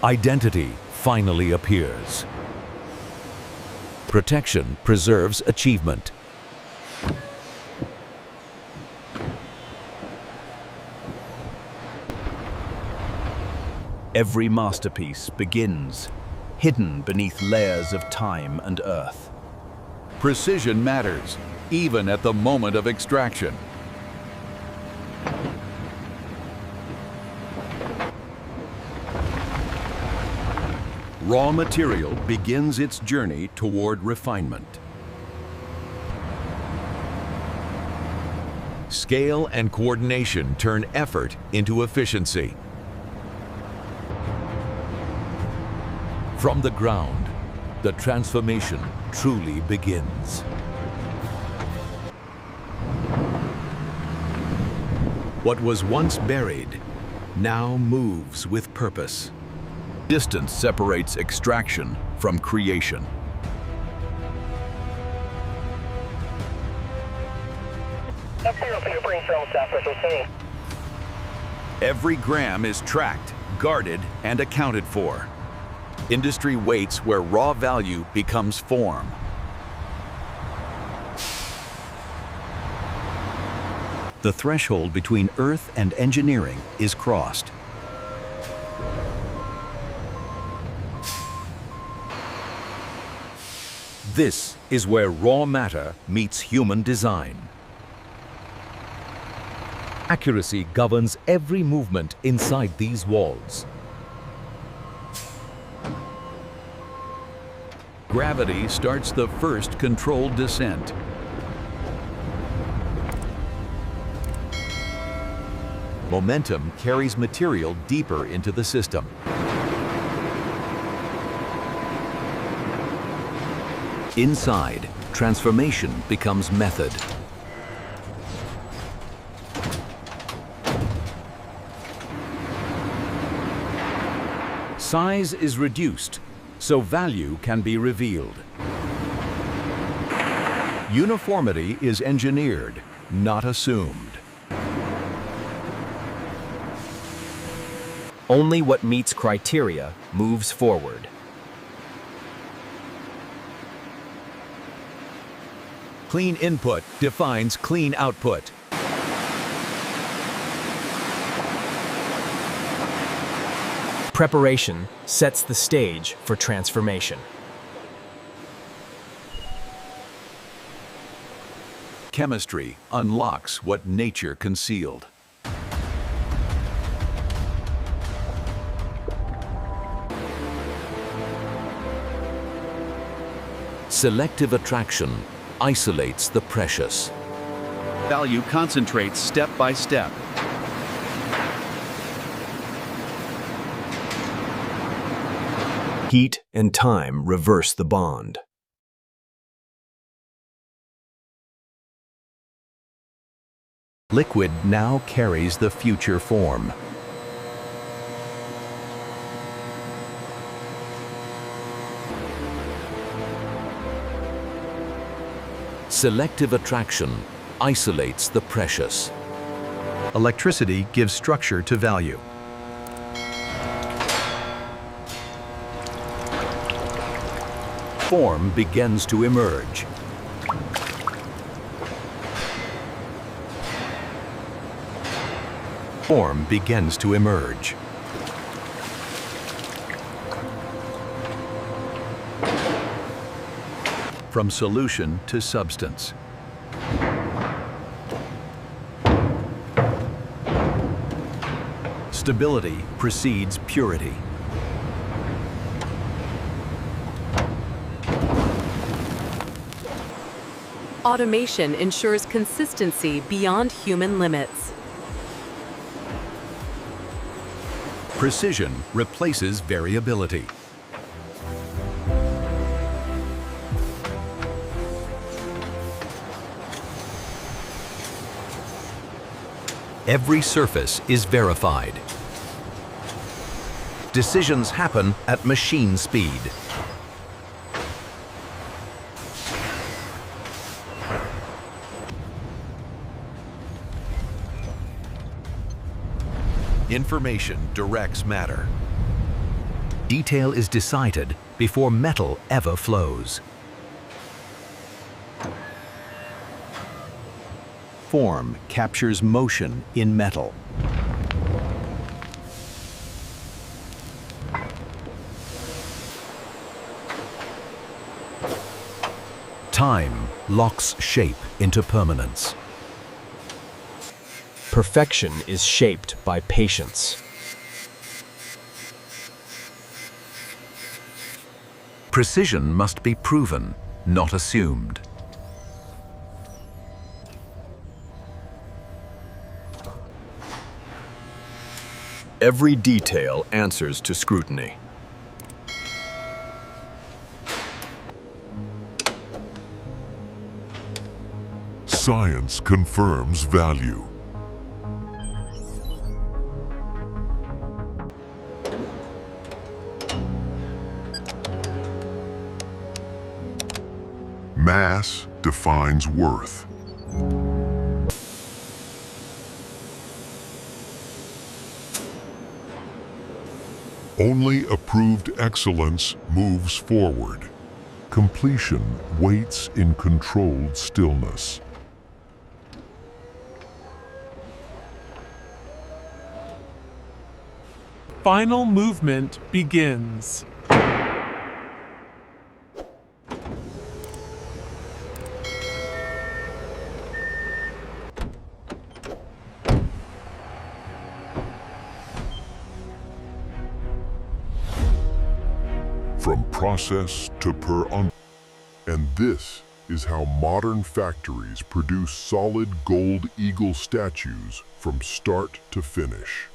Identity finally appears. Protection preserves achievement. Every masterpiece begins, hidden beneath layers of time and earth. Precision matters, even at the moment of extraction. Raw material begins its journey toward refinement. Scale and coordination turn effort into efficiency. From the ground, the transformation truly begins. What was once buried now moves with purpose. Distance separates extraction from creation. Every gram is tracked, guarded, and accounted for. Industry waits where raw value becomes form. The threshold between earth and engineering is crossed. This is where raw matter meets human design. Accuracy governs every movement inside these walls. Gravity starts the first controlled descent. Momentum carries material deeper into the system. Inside, transformation becomes method. Size is reduced, so value can be revealed. Uniformity is engineered, not assumed. Only what meets criteria moves forward. Clean input defines clean output. Preparation sets the stage for transformation. Chemistry unlocks what nature concealed. Selective attraction isolates the precious. Value concentrates step by step. Heat and time reverse the bond. Liquid now carries the future form. Selective attraction isolates the precious. Electricity gives structure to value. Form begins to emerge. Form begins to emerge. From solution to substance. Stability precedes purity. Automation ensures consistency beyond human limits. Precision replaces variability. Every surface is verified. Decisions happen at machine speed. Information directs matter. detail is decided before metal ever flows. Form captures motion in metal. Time locks shape into permanence. Perfection is shaped by patience. Precision must be proven, not assumed. Every detail answers to scrutiny. Science confirms value. Mass defines worth. Only approved excellence moves forward. Completion waits in controlled stillness. Final movement begins. From process to per un. And this is how modern factories produce solid gold eagle statues from start to finish.